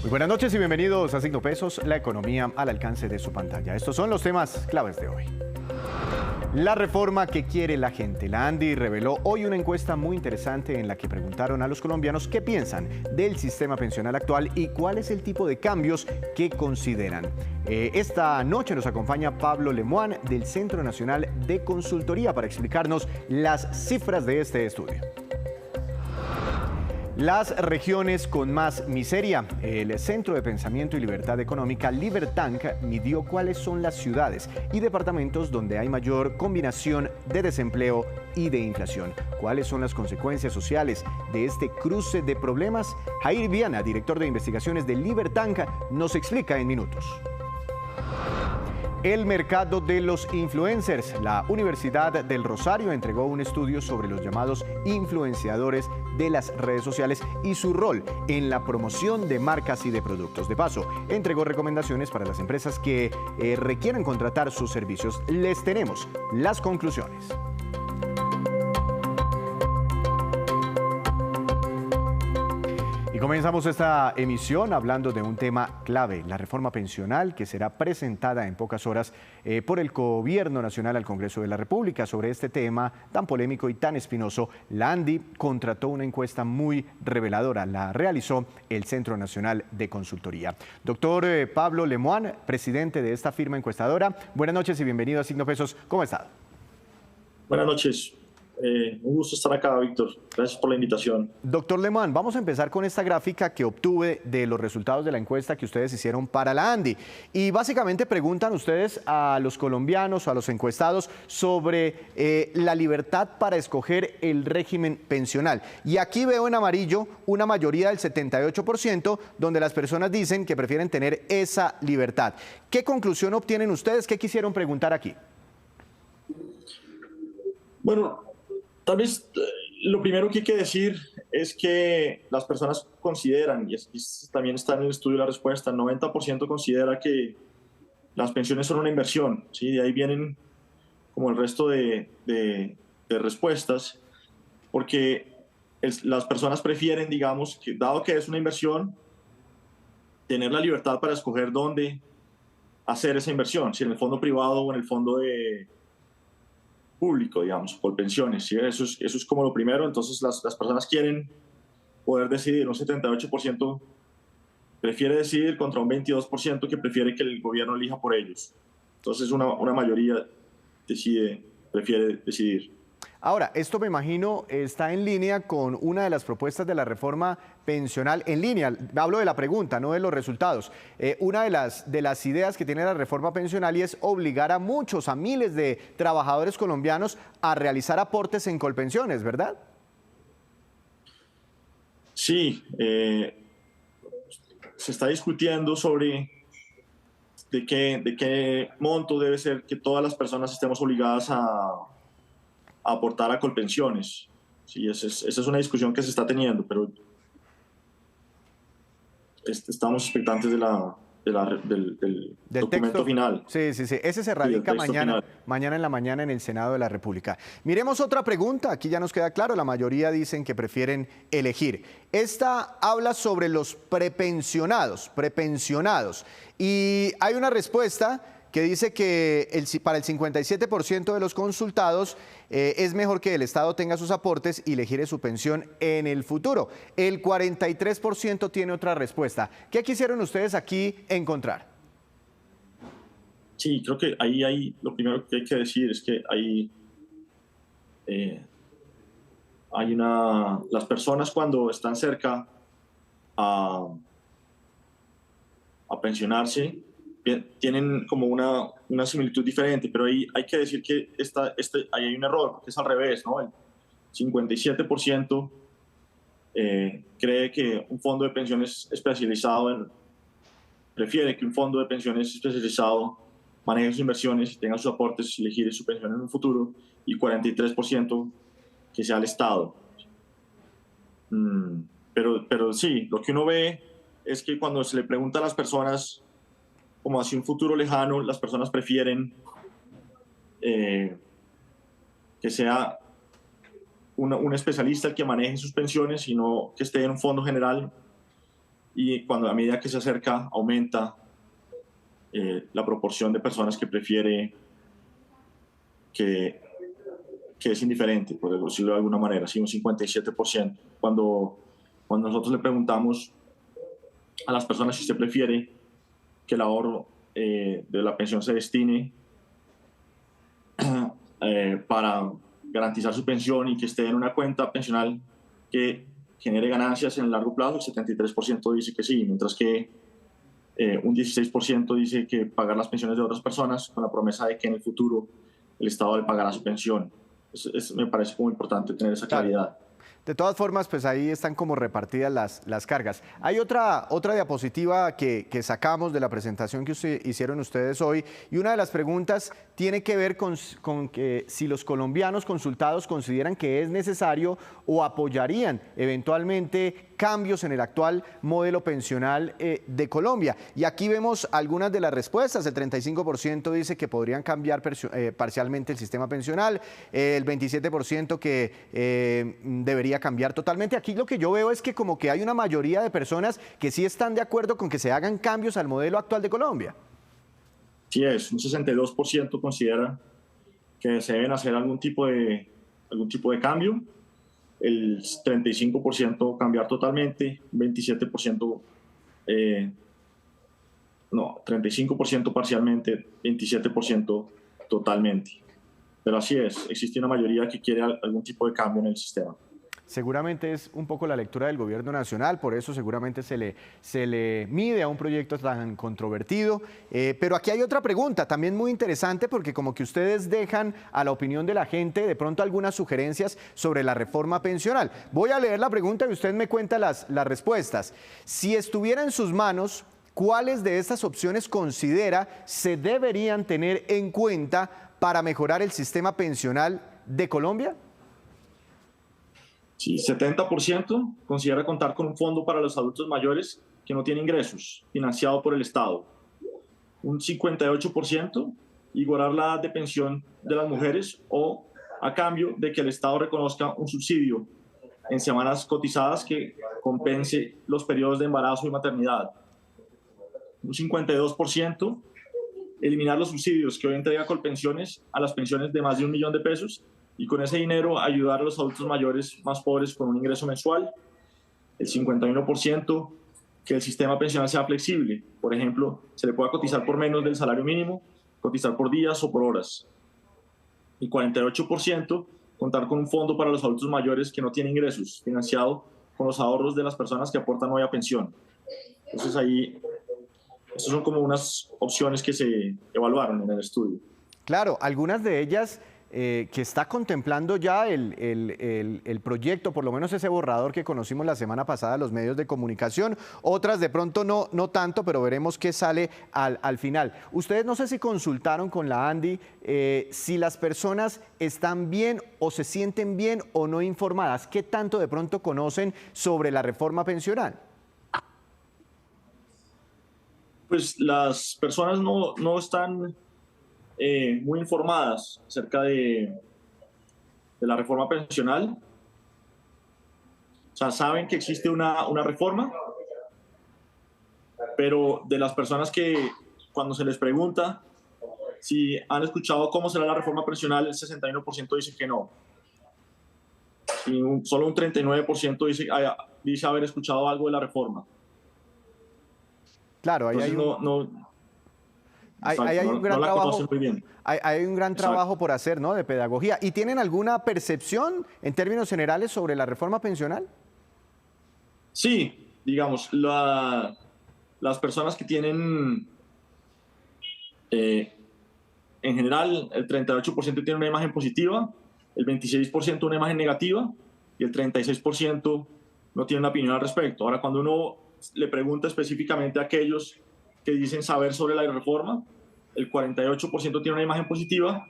Muy buenas noches y bienvenidos a Signo Pesos, la economía al alcance de su pantalla. Estos son los temas claves de hoy. La reforma que quiere la gente. La ANDI reveló hoy una encuesta muy interesante en la que preguntaron a los colombianos qué piensan del sistema pensional actual y cuál es el tipo de cambios que consideran. Esta noche nos acompaña Pablo Lemoine del Centro Nacional de Consultoría para explicarnos las cifras de este estudio. Las regiones con más miseria. El Centro de Pensamiento y Libertad Económica, Libertank, midió cuáles son las ciudades y departamentos donde hay mayor combinación de desempleo y de inflación. ¿Cuáles son las consecuencias sociales de este cruce de problemas? Jair Viana, director de investigaciones de Libertank, nos explica en minutos. El mercado de los influencers. La Universidad del Rosario entregó un estudio sobre los llamados influenciadores de las redes sociales y su rol en la promoción de marcas y de productos. De paso, entregó recomendaciones para las empresas que requieran contratar sus servicios. Les tenemos las conclusiones. Y comenzamos esta emisión hablando de un tema clave, la reforma pensional que será presentada en pocas horas por el Gobierno Nacional al Congreso de la República. Sobre este tema tan polémico y tan espinoso, la ANDI contrató una encuesta muy reveladora. La realizó el Centro Nacional de Consultoría. Doctor Pablo Lemoine, presidente de esta firma encuestadora, buenas noches y bienvenido a Signo Pesos. ¿Cómo está? Buenas noches. Un gusto estar acá, Víctor. Gracias por la invitación. Doctor Lemoine, vamos a empezar con esta gráfica que obtuve de los resultados de la encuesta que ustedes hicieron para la ANDI. Y básicamente preguntan ustedes a los colombianos o a los encuestados sobre la libertad para escoger el régimen pensional. Y aquí veo en amarillo una mayoría del 78%, donde las personas dicen que prefieren tener esa libertad. ¿Qué conclusión obtienen ustedes? ¿Qué quisieron preguntar aquí? Bueno, tal vez lo primero que hay que decir es que las personas consideran, y también está en el estudio la respuesta, el 90% considera que las pensiones son una inversión, ¿sí? De ahí vienen como el resto de respuestas, porque las personas prefieren, digamos, que dado que es una inversión, tener la libertad para escoger dónde hacer esa inversión, si en el fondo privado o en el fondo público, digamos, por pensiones. ¿Sí? Eso es como lo primero. Entonces las personas quieren poder decidir. Un 78% prefiere decidir contra un 22% que prefiere que el gobierno elija por ellos. Entonces una mayoría prefiere decidir. Ahora, esto me imagino está en línea con una de las propuestas de la reforma pensional, en línea, hablo de la pregunta, no de los resultados. Una de las ideas que tiene la reforma pensional y es obligar a muchos, a miles de trabajadores colombianos a realizar aportes en Colpensiones, ¿verdad? Sí, se está discutiendo sobre de qué monto debe ser que todas las personas estemos obligadas a aportar a Colpensiones. Sí, esa es una discusión que se está teniendo, pero estamos expectantes del documento texto final. Sí. Ese se radica mañana en la mañana en el Senado de la República. Miremos otra pregunta, aquí ya nos queda claro, la mayoría dicen que prefieren elegir. Esta habla sobre los prepensionados, y hay una respuesta que dice que para el 57% de los consultados es mejor que el Estado tenga sus aportes y le gire su pensión en el futuro. El 43% tiene otra respuesta. ¿Qué quisieron ustedes aquí encontrar? Sí, creo que ahí lo primero que hay que decir es que las personas cuando están cerca a pensionarse, tienen como una similitud diferente, pero ahí hay que decir que ahí hay un error, porque es al revés, ¿no? El 57% cree que un fondo de pensiones prefiere que un fondo de pensiones especializado maneje sus inversiones y tenga sus aportes y le gire su pensión en un futuro, y 43% que sea el Estado. Pero sí, lo que uno ve es que cuando se le pregunta a las personas como hacia un futuro lejano, las personas prefieren que sea un especialista el que maneje sus pensiones y no que esté en un fondo general. y cuando a medida que se acerca aumenta la proporción de personas que prefiere que es indiferente, por decirlo de alguna manera, sí, un 57%. Cuando nosotros le preguntamos a las personas si usted prefiere que el ahorro de la pensión se destine para garantizar su pensión y que esté en una cuenta pensional que genere ganancias en el largo plazo, el 73% dice que sí, mientras que un 16% dice que pagar las pensiones de otras personas con la promesa de que en el futuro el Estado le pagará su pensión. Me parece muy importante tener esa claridad. Claro. De todas formas, pues ahí están como repartidas las cargas. Hay otra diapositiva que sacamos de la presentación que hicieron ustedes hoy, y una de las preguntas tiene que ver con que si los colombianos consultados consideran que es necesario o apoyarían eventualmente cambios en el actual modelo pensional de Colombia. Y aquí vemos algunas de las respuestas. El 35% dice que podrían cambiar parcialmente el sistema pensional, el 27% que debería cambiar totalmente. Aquí lo que yo veo es que como que hay una mayoría de personas que sí están de acuerdo con que se hagan cambios al modelo actual de Colombia. Sí es, un 62% considera que se deben hacer algún tipo de cambio, el 35% cambiar totalmente, 27%, 35% parcialmente, 27% totalmente. Pero así es, existe una mayoría que quiere algún tipo de cambio en el sistema. Seguramente es un poco la lectura del gobierno nacional, por eso seguramente se le mide a un proyecto tan controvertido. Pero aquí hay otra pregunta, también muy interesante, porque como que ustedes dejan a la opinión de la gente de pronto algunas sugerencias sobre la reforma pensional. Voy a leer la pregunta y usted me cuenta las respuestas. Si estuviera en sus manos, ¿cuáles de estas opciones considera se deberían tener en cuenta para mejorar el sistema pensional de Colombia? Sí, 70% considera contar con un fondo para los adultos mayores que no tienen ingresos, financiado por el Estado. Un 58% igualar la edad de pensión de las mujeres o a cambio de que el Estado reconozca un subsidio en semanas cotizadas que compense los periodos de embarazo y maternidad. Un 52% eliminar los subsidios que hoy entrega Colpensiones a las pensiones de más de 1 millón de pesos y con ese dinero ayudar a los adultos mayores más pobres con un ingreso mensual. El 51% que el sistema pensional sea flexible. Por ejemplo, se le pueda cotizar por menos del salario mínimo, cotizar por días o por horas. Y 48% contar con un fondo para los adultos mayores que no tienen ingresos, financiado con los ahorros de las personas que aportan hoy a pensión. Entonces ahí, estas son como unas opciones que se evaluaron en el estudio. Claro, algunas de ellas que está contemplando ya el proyecto, por lo menos ese borrador que conocimos la semana pasada en los medios de comunicación, otras de pronto no tanto, pero veremos qué sale al final. Ustedes no sé si consultaron con la ANDI si las personas están bien o se sienten bien o no informadas, ¿qué tanto de pronto conocen sobre la reforma pensional? Pues las personas no están muy informadas acerca de la reforma pensional. O sea, saben que existe una reforma, pero de las personas que cuando se les pregunta si han escuchado cómo será la reforma pensional, el 61% dice que no. Y solo un 39% dice haber escuchado algo de la reforma. Claro, ahí hay un gran trabajo. Hay un gran trabajo por hacer, ¿no?, de pedagogía. ¿Y tienen alguna percepción en términos generales sobre la reforma pensional? Sí, digamos, las personas que tienen, en general, el 38% tiene una imagen positiva, el 26% una imagen negativa y el 36% no tiene una opinión al respecto. Ahora, cuando uno le pregunta específicamente a aquellos que dicen saber sobre la reforma, el 48% tiene una imagen positiva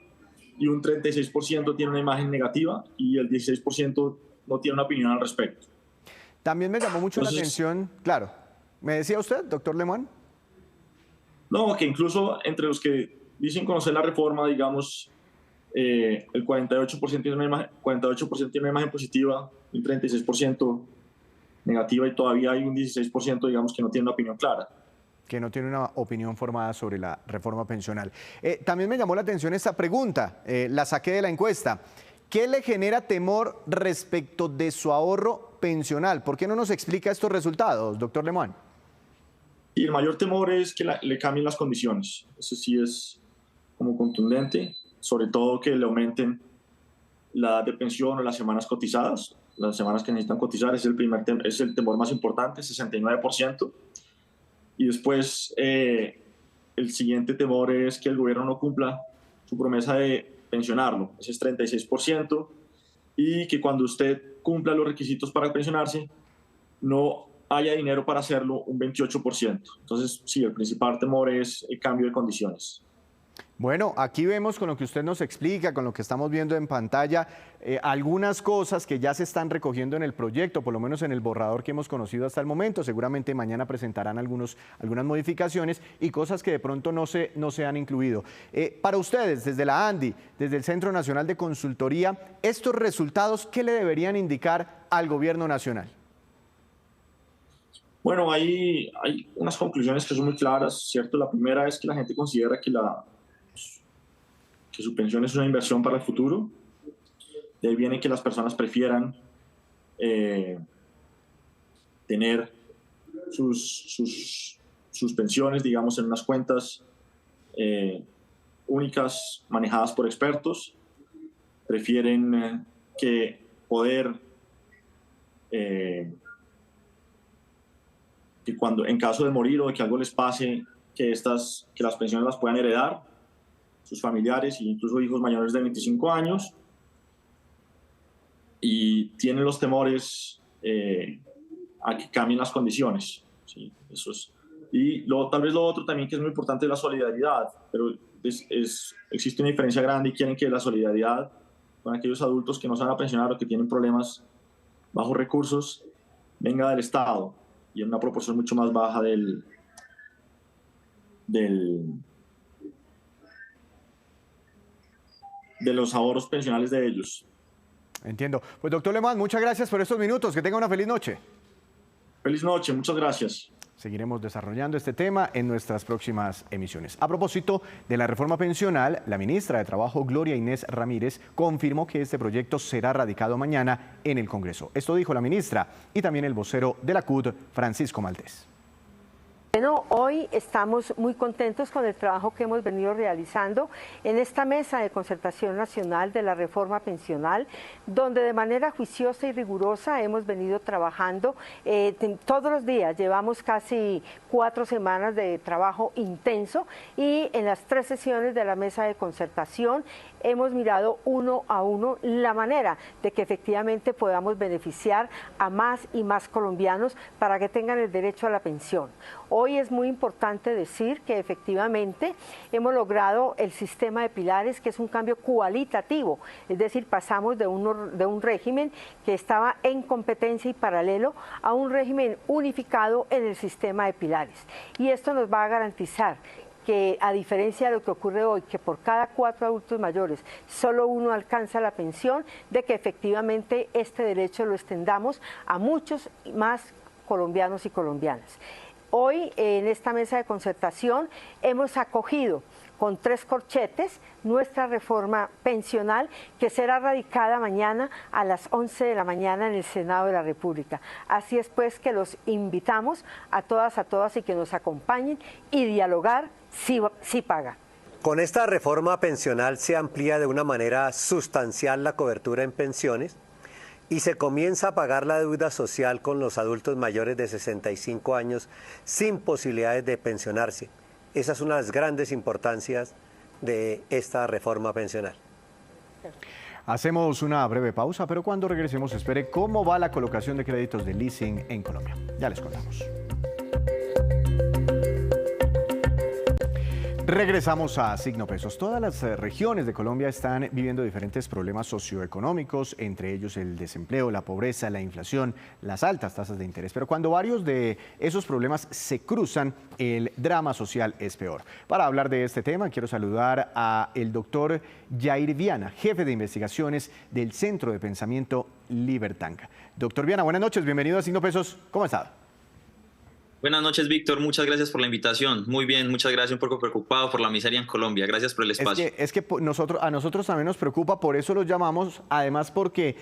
y un 36% tiene una imagen negativa y el 16% no tiene una opinión al respecto. También me llamó mucho la atención, claro, ¿me decía usted, doctor Lemoine? No, que incluso entre los que dicen conocer la reforma, digamos, el 48% tiene una imagen positiva y el 36% negativa y todavía hay un 16%, digamos, que no tiene una opinión clara. Que no tiene una opinión formada sobre la reforma pensional. También me llamó la atención esta pregunta, la saqué de la encuesta. ¿Qué le genera temor respecto de su ahorro pensional? ¿Por qué no nos explica estos resultados, doctor Lemoine? Y el mayor temor es que le cambien las condiciones. Eso sí es como contundente, sobre todo que le aumenten la edad de pensión o las semanas cotizadas. Las semanas que necesitan cotizar es el temor más importante, 69%. Y después el siguiente temor es que el gobierno no cumpla su promesa de pensionarlo, ese es 36%, y que cuando usted cumpla los requisitos para pensionarse, no haya dinero para hacerlo, un 28%. Entonces, sí, el principal temor es el cambio de condiciones. Bueno, aquí vemos con lo que usted nos explica, con lo que estamos viendo en pantalla, algunas cosas que ya se están recogiendo en el proyecto, por lo menos en el borrador que hemos conocido hasta el momento. Seguramente mañana presentarán algunas modificaciones y cosas que de pronto no se han incluido. Para ustedes, desde la ANDI, desde el Centro Nacional de Consultoría, estos resultados, ¿qué le deberían indicar al gobierno nacional? Bueno, hay unas conclusiones que son muy claras, ¿cierto? La primera es que la gente considera que su pensión es una inversión para el futuro. De ahí viene que las personas prefieran tener sus pensiones, digamos, en unas cuentas únicas manejadas por expertos. Prefieren que poder, que cuando en caso de morir o de que algo les pase, que las pensiones las puedan heredar sus familiares e incluso hijos mayores de 25 años, y tienen los temores a que cambien las condiciones. ¿Sí? Eso es. Y tal vez lo otro también que es muy importante es la solidaridad, pero existe una diferencia grande y quieren que la solidaridad con aquellos adultos que no se van a pensionar o que tienen problemas bajos recursos venga del Estado y en una proporción mucho más baja de los ahorros pensionales de ellos. Entiendo. Pues doctor Lemoine, muchas gracias por estos minutos. Que tenga una feliz noche. Feliz noche, muchas gracias. Seguiremos desarrollando este tema en nuestras próximas emisiones. A propósito de la reforma pensional, la ministra de Trabajo, Gloria Inés Ramírez, confirmó que este proyecto será radicado mañana en el Congreso. Esto dijo la ministra y también el vocero de la CUT, Francisco Maltés. Bueno, hoy estamos muy contentos con el trabajo que hemos venido realizando en esta mesa de concertación nacional de la reforma pensional, donde de manera juiciosa y rigurosa hemos venido trabajando todos los días. Llevamos casi 4 semanas de trabajo intenso y en las 3 sesiones de la mesa de concertación hemos mirado uno a uno la manera de que efectivamente podamos beneficiar a más y más colombianos para que tengan el derecho a la pensión. Hoy es muy importante decir que efectivamente hemos logrado el sistema de pilares, que es un cambio cualitativo, es decir, pasamos de un régimen que estaba en competencia y paralelo a un régimen unificado en el sistema de pilares. Y esto nos va a garantizar que, a diferencia de lo que ocurre hoy, que por cada 4 adultos mayores solo uno alcanza la pensión, de que efectivamente este derecho lo extendamos a muchos más colombianos y colombianas. Hoy en esta mesa de concertación hemos acogido con 3 corchetes nuestra reforma pensional, que será radicada mañana a las 11 de la mañana en el Senado de la República. Así es pues que los invitamos a todas y que nos acompañen y dialogar sí paga. Con esta reforma pensional se amplía de una manera sustancial la cobertura en pensiones y se comienza a pagar la deuda social con los adultos mayores de 65 años sin posibilidades de pensionarse. Esa es una de las grandes importancias de esta reforma pensional. Hacemos una breve pausa, pero cuando regresemos espere cómo va la colocación de créditos de leasing en Colombia. Ya les contamos. Regresamos a Signo Pesos. Todas las regiones de Colombia están viviendo diferentes problemas socioeconómicos, entre ellos el desempleo, la pobreza, la inflación, las altas tasas de interés. Pero cuando varios de esos problemas se cruzan, el drama social es peor. Para hablar de este tema, quiero saludar a el doctor Jair Viana, jefe de investigaciones del Centro de Pensamiento Libertanca. Doctor Viana, buenas noches, bienvenido a Signo Pesos. ¿Cómo está? Buenas noches, Víctor. Muchas gracias por la invitación. Muy bien, muchas gracias. Un poco preocupado por la miseria en Colombia. Gracias por el espacio. Es que a nosotros también nos preocupa, por eso los llamamos, además porque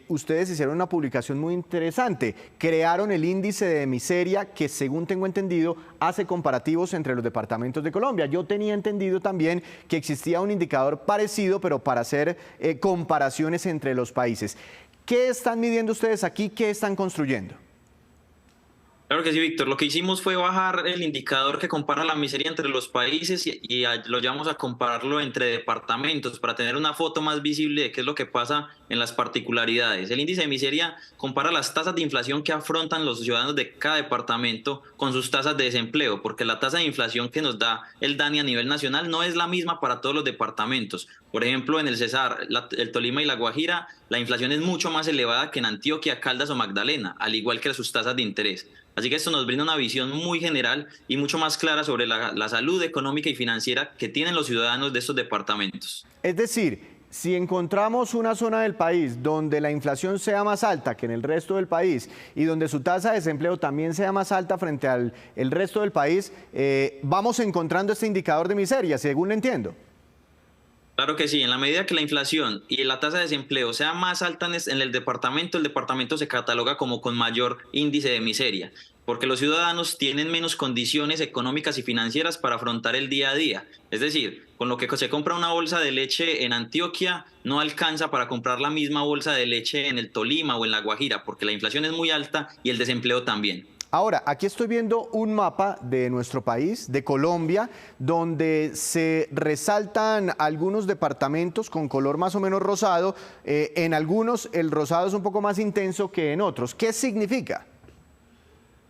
ustedes hicieron una publicación muy interesante. Crearon el índice de miseria que, según tengo entendido, hace comparativos entre los departamentos de Colombia. Yo tenía entendido también que existía un indicador parecido, pero para hacer comparaciones entre los países. ¿Qué están midiendo ustedes aquí? ¿Qué están construyendo? Claro que sí, Víctor. Lo que hicimos fue bajar el indicador que compara la miseria entre los países y lo llevamos a compararlo entre departamentos para tener una foto más visible de qué es lo que pasa en las particularidades. El índice de miseria compara las tasas de inflación que afrontan los ciudadanos de cada departamento con sus tasas de desempleo, porque la tasa de inflación que nos da el DANI a nivel nacional no es la misma para todos los departamentos. Por ejemplo, en el Cesar, el Tolima y la Guajira, la inflación es mucho más elevada que en Antioquia, Caldas o Magdalena, al igual que sus tasas de interés. Así que esto nos brinda una visión muy general y mucho más clara sobre la salud económica y financiera que tienen los ciudadanos de estos departamentos. Es decir, si encontramos una zona del país donde la inflación sea más alta que en el resto del país y donde su tasa de desempleo también sea más alta frente al resto del país, vamos encontrando este indicador de miseria, según lo entiendo. Claro que sí, en la medida que la inflación y la tasa de desempleo sea más alta en el departamento se cataloga como con mayor índice de miseria, porque los ciudadanos tienen menos condiciones económicas y financieras para afrontar el día a día. Es decir, con lo que se compra una bolsa de leche en Antioquia, no alcanza para comprar la misma bolsa de leche en el Tolima o en la Guajira, porque la inflación es muy alta y el desempleo también. Ahora, aquí estoy viendo un mapa de nuestro país, de Colombia, donde se resaltan algunos departamentos con color más o menos rosado. En algunos el rosado es un poco más intenso que en otros. ¿Qué significa?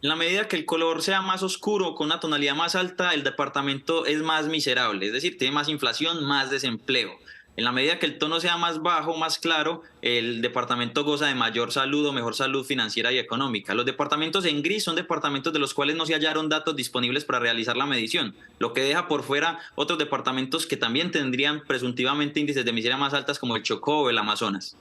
En la medida que el color sea más oscuro, con una tonalidad más alta, el departamento es más miserable, es decir, tiene más inflación, más desempleo. En la medida que el tono sea más bajo, más claro, el departamento goza de mayor salud o mejor salud financiera y económica. Los departamentos en gris son departamentos de los cuales no se hallaron datos disponibles para realizar la medición, lo que deja por fuera otros departamentos que también tendrían presuntivamente índices de miseria más altas como el Chocó o el Amazonas.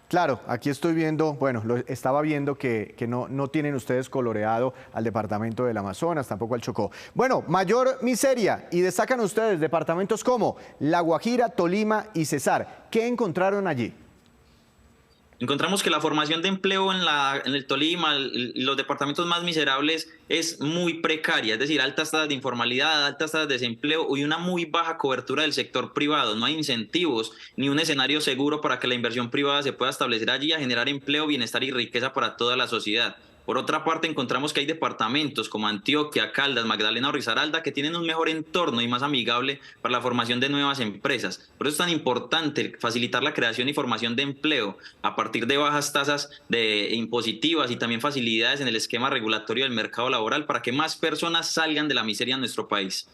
Claro, aquí estoy viendo, bueno, estaba viendo que no tienen ustedes coloreado al departamento del Amazonas, tampoco al Chocó. Bueno, mayor miseria, y destacan ustedes departamentos como La Guajira, Tolima y Cesar. ¿Qué encontraron allí? Encontramos que la formación de empleo en el Tolima, los departamentos más miserables, es muy precaria, es decir, altas tasas de informalidad, altas tasas de desempleo y una muy baja cobertura del sector privado. No hay incentivos ni un escenario seguro para que la inversión privada se pueda establecer allí a generar empleo, bienestar y riqueza para toda la sociedad. Por otra parte, encontramos que hay departamentos como Antioquia, Caldas, Magdalena o Risaralda que tienen un mejor entorno y más amigable para la formación de nuevas empresas. Por eso es tan importante facilitar la creación y formación de empleo a partir de bajas tasas impositivas y también facilidades en el esquema regulatorio del mercado laboral para que más personas salgan de la miseria en nuestro país.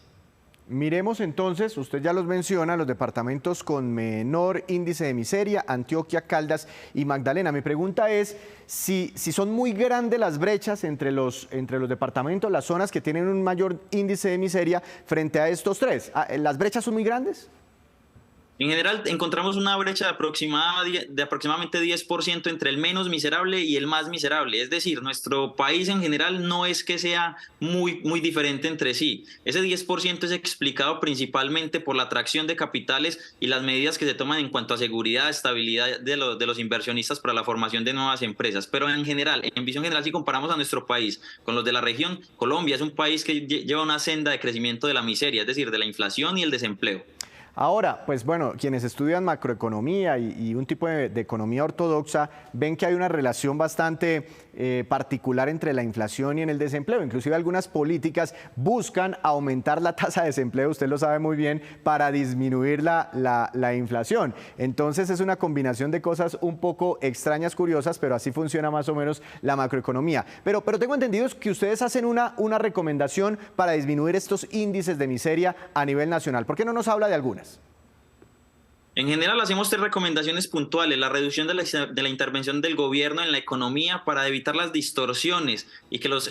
Miremos entonces, usted ya los menciona, los departamentos con menor índice de miseria, Antioquia, Caldas y Magdalena. Mi pregunta es si son muy grandes las brechas entre los departamentos, las zonas que tienen un mayor índice de miseria frente a estos tres. ¿Las brechas son muy grandes? En general, encontramos una brecha de aproximadamente 10% entre el menos miserable y el más miserable. Es decir, nuestro país en general no es que sea muy diferente entre sí. Ese 10% es explicado principalmente por la atracción de capitales y las medidas que se toman en cuanto a seguridad, estabilidad de los inversionistas para la formación de nuevas empresas. Pero en general, en visión general, si comparamos a nuestro país con los de la región, Colombia es un país que lleva una senda de crecimiento de la miseria, es decir, de la inflación y el desempleo. Ahora, pues bueno, quienes estudian macroeconomía y un tipo de economía ortodoxa ven que hay una relación bastante particular entre la inflación y en el desempleo. Inclusive algunas políticas buscan aumentar la tasa de desempleo, usted lo sabe muy bien, para disminuir la inflación. Entonces es una combinación de cosas un poco extrañas, curiosas, pero así funciona más o menos la macroeconomía. Pero tengo entendido que ustedes hacen una recomendación para disminuir estos índices de miseria a nivel nacional. ¿Por qué no nos habla de algunas? En general hacemos 3 recomendaciones puntuales: la reducción de la intervención del gobierno en la economía para evitar las distorsiones y que los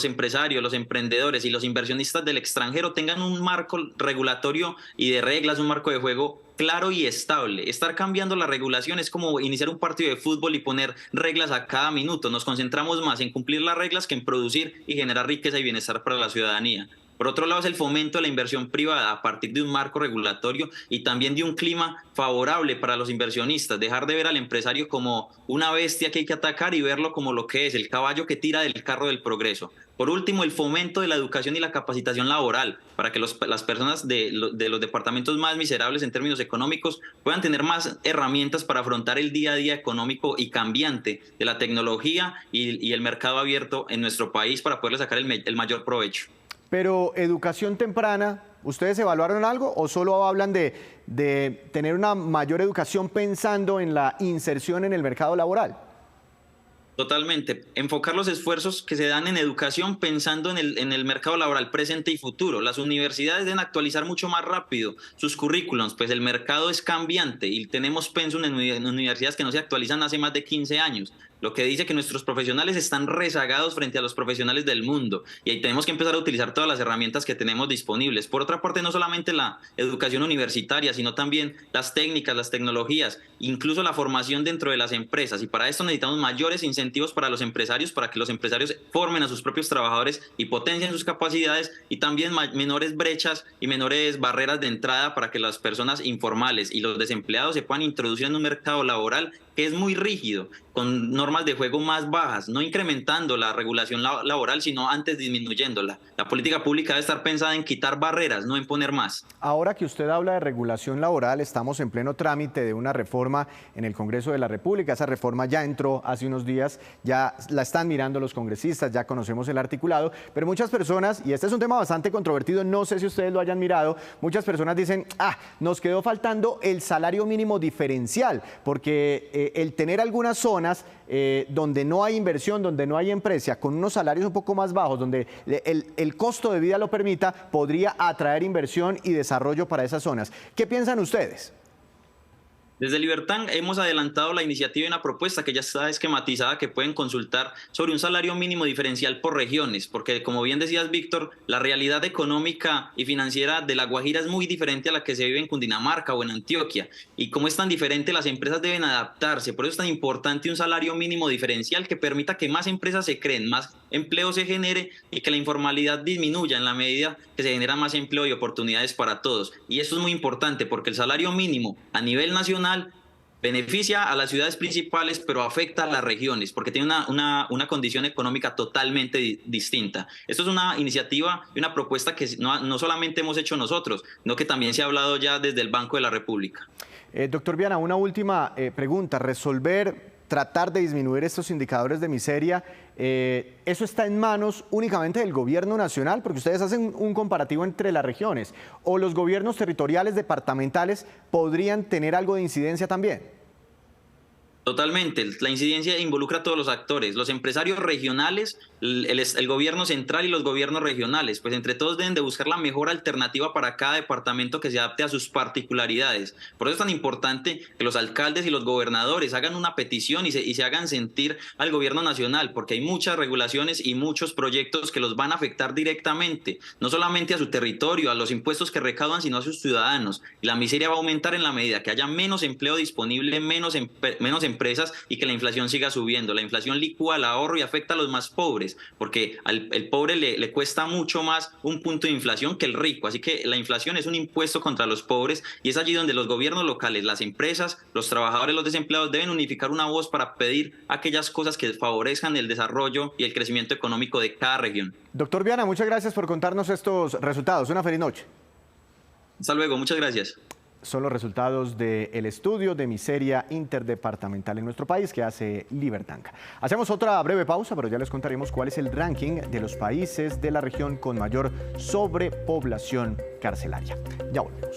empresarios, los emprendedores y los inversionistas del extranjero tengan un marco regulatorio y de reglas, un marco de juego claro y estable. Estar cambiando la regulación es como iniciar un partido de fútbol y poner reglas a cada minuto. Nos concentramos más en cumplir las reglas que en producir y generar riqueza y bienestar para la ciudadanía. Por otro lado, es el fomento de la inversión privada a partir de un marco regulatorio y también de un clima favorable para los inversionistas. Dejar de ver al empresario como una bestia que hay que atacar y verlo como lo que es, el caballo que tira del carro del progreso. Por último, el fomento de la educación y la capacitación laboral para que las personas de los departamentos más miserables en términos económicos puedan tener más herramientas para afrontar el día a día económico y cambiante de la tecnología y el mercado abierto en nuestro país para poderle sacar el mayor provecho. Pero educación temprana, ¿ustedes evaluaron algo o solo hablan de tener una mayor educación pensando en la inserción en el mercado laboral? Totalmente. Enfocar los esfuerzos que se dan en educación pensando en el mercado laboral presente y futuro. Las universidades deben actualizar mucho más rápido sus currículums, pues el mercado es cambiante y tenemos pensum en universidades que no se actualizan hace más de 15 años. Lo que dice que nuestros profesionales están rezagados frente a los profesionales del mundo y ahí tenemos que empezar a utilizar todas las herramientas que tenemos disponibles. Por otra parte, no solamente la educación universitaria, sino también las técnicas, las tecnologías, incluso la formación dentro de las empresas. Y para esto necesitamos mayores incentivos para los empresarios, para que los empresarios formen a sus propios trabajadores y potencien sus capacidades, y también menores brechas y menores barreras de entrada para que las personas informales y los desempleados se puedan introducir en un mercado laboral que es muy rígido, con normas de juego más bajas, no incrementando la regulación laboral, sino antes disminuyéndola. La política pública debe estar pensada en quitar barreras, no en poner más. Ahora que usted habla de regulación laboral, estamos en pleno trámite de una reforma en el Congreso de la República. Esa reforma ya entró hace unos días, ya la están mirando los congresistas, ya conocemos el articulado, pero muchas personas, y este es un tema bastante controvertido, no sé si ustedes lo hayan mirado, muchas personas dicen, nos quedó faltando el salario mínimo diferencial, porque el tener algunas zonas donde no hay inversión, donde no hay empresa, con unos salarios un poco más bajos, donde el costo de vida lo permita, podría atraer inversión y desarrollo para esas zonas. ¿Qué piensan ustedes? Desde Libertad hemos adelantado la iniciativa y una propuesta que ya está esquematizada, que pueden consultar, sobre un salario mínimo diferencial por regiones, porque como bien decías, Víctor, la realidad económica y financiera de La Guajira es muy diferente a la que se vive en Cundinamarca o en Antioquia, y como es tan diferente, las empresas deben adaptarse. Por eso es tan importante un salario mínimo diferencial que permita que más empresas se creen, más empleo se genere y que la informalidad disminuya en la medida que se genera más empleo y oportunidades para todos. Y eso es muy importante porque el salario mínimo a nivel nacional beneficia a las ciudades principales, pero afecta a las regiones, porque tiene una condición económica totalmente distinta. Esto es una iniciativa y una propuesta que no solamente hemos hecho nosotros, sino que también se ha hablado ya desde el Banco de la República. Doctor Viana, una última pregunta. Tratar de disminuir estos indicadores de miseria, ¿eso está en manos únicamente del gobierno nacional? Porque ustedes hacen un comparativo entre las regiones. ¿O los gobiernos territoriales departamentales podrían tener algo de incidencia también? Totalmente, la incidencia involucra a todos los actores, los empresarios regionales, el gobierno central y los gobiernos regionales, pues entre todos deben de buscar la mejor alternativa para cada departamento que se adapte a sus particularidades. Por eso es tan importante que los alcaldes y los gobernadores hagan una petición y se hagan sentir al gobierno nacional, porque hay muchas regulaciones y muchos proyectos que los van a afectar directamente, no solamente a su territorio, a los impuestos que recaudan, sino a sus ciudadanos. Y la miseria va a aumentar en la medida que haya menos empleo disponible, menos empresas, y que la inflación siga subiendo. La inflación licúa el ahorro y afecta a los más pobres, porque el pobre le cuesta mucho más un punto de inflación que el rico. Así que la inflación es un impuesto contra los pobres, y es allí donde los gobiernos locales, las empresas, los trabajadores, los desempleados deben unificar una voz para pedir aquellas cosas que favorezcan el desarrollo y el crecimiento económico de cada región. Doctor Viana, muchas gracias por contarnos estos resultados. Una feliz noche. Hasta luego, muchas gracias. Son los resultados del estudio de miseria interdepartamental en nuestro país que hace Libertanca. Hacemos otra breve pausa, pero ya les contaremos cuál es el ranking de los países de la región con mayor sobrepoblación carcelaria. Ya volvemos.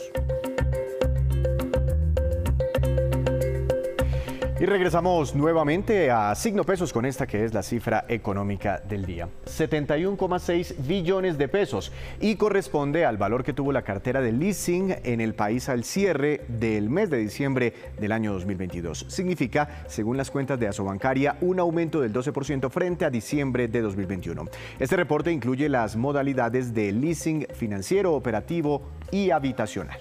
Y regresamos nuevamente a Signo Pesos con esta que es la cifra económica del día. 71,6 billones de pesos y corresponde al valor que tuvo la cartera de leasing en el país al cierre del mes de diciembre del año 2022. Significa, según las cuentas de Asobancaria, un aumento del 12% frente a diciembre de 2021. Este reporte incluye las modalidades de leasing financiero, operativo y habitacional.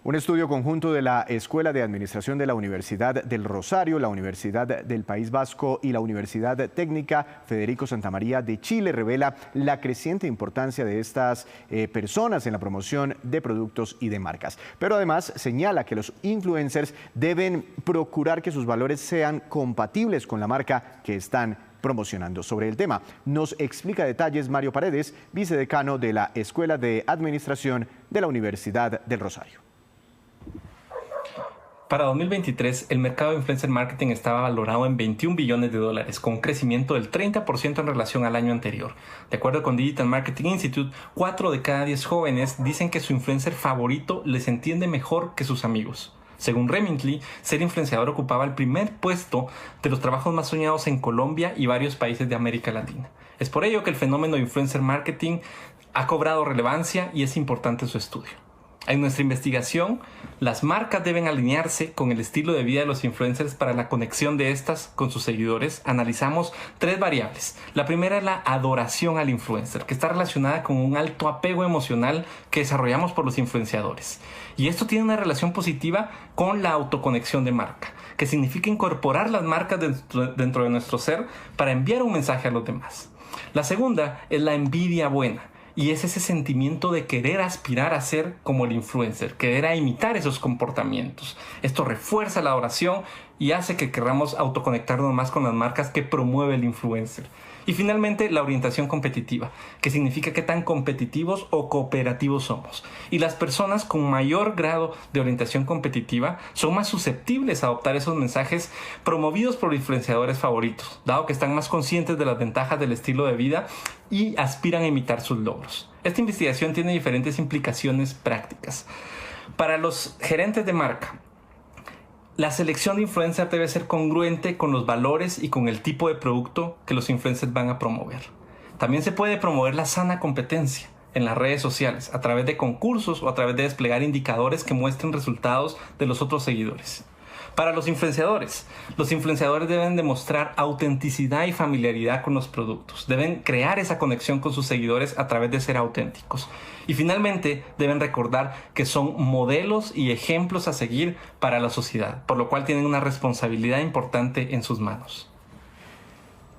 Un estudio conjunto de la Escuela de Administración de la Universidad del Rosario, la Universidad del País Vasco y la Universidad Técnica Federico Santamaría de Chile revela la creciente importancia de estas personas en la promoción de productos y de marcas. Pero además señala que los influencers deben procurar que sus valores sean compatibles con la marca que están promocionando. Sobre el tema nos explica detalles Mario Paredes, vicedecano de la Escuela de Administración de la Universidad del Rosario. Para 2023, el mercado de influencer marketing estaba valorado en 21 billones de dólares, con un crecimiento del 30% en relación al año anterior. De acuerdo con Digital Marketing Institute, 4 de cada 10 jóvenes dicen que su influencer favorito les entiende mejor que sus amigos. Según Remitly, ser influenciador ocupaba el primer puesto de los trabajos más soñados en Colombia y varios países de América Latina. Es por ello que el fenómeno de influencer marketing ha cobrado relevancia y es importante su estudio. En nuestra investigación, las marcas deben alinearse con el estilo de vida de los influencers para la conexión de estas con sus seguidores. Analizamos 3 variables. La primera es la adoración al influencer, que está relacionada con un alto apego emocional que desarrollamos por los influenciadores. Y esto tiene una relación positiva con la autoconexión de marca, que significa incorporar las marcas dentro de nuestro ser para enviar un mensaje a los demás. La segunda es la envidia buena. Y es ese sentimiento de querer aspirar a ser como el influencer, querer imitar esos comportamientos. Esto refuerza la adoración y hace que queramos autoconectarnos más con las marcas que promueve el influencer. Y finalmente, la orientación competitiva, que significa qué tan competitivos o cooperativos somos. Y las personas con mayor grado de orientación competitiva son más susceptibles a adoptar esos mensajes promovidos por influenciadores favoritos, dado que están más conscientes de las ventajas del estilo de vida y aspiran a imitar sus logros. Esta investigación tiene diferentes implicaciones prácticas. Para los gerentes de marca, la selección de influencers debe ser congruente con los valores y con el tipo de producto que los influencers van a promover. También se puede promover la sana competencia en las redes sociales a través de concursos o a través de desplegar indicadores que muestren resultados de los otros seguidores. Para los influenciadores deben demostrar autenticidad y familiaridad con los productos. Deben crear esa conexión con sus seguidores a través de ser auténticos. Y finalmente, deben recordar que son modelos y ejemplos a seguir para la sociedad, por lo cual tienen una responsabilidad importante en sus manos.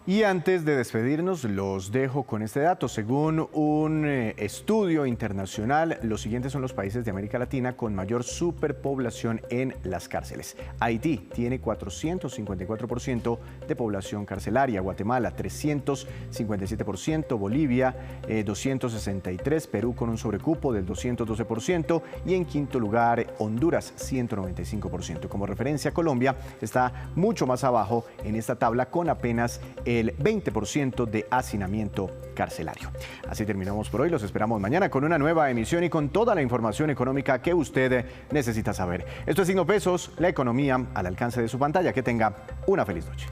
Y antes de despedirnos, los dejo con este dato. Según un estudio internacional, los siguientes son los países de América Latina con mayor superpoblación en las cárceles. Haití tiene 454% de población carcelaria, Guatemala 357%, Bolivia 263%, Perú con un sobrecupo del 212% y en quinto lugar Honduras 195%. Como referencia, Colombia está mucho más abajo en esta tabla con apenas el 20% de hacinamiento carcelario. Así terminamos por hoy. Los esperamos mañana con una nueva emisión y con toda la información económica que usted necesita saber. Esto es Signo Pesos, la economía al alcance de su pantalla. Que tenga una feliz noche.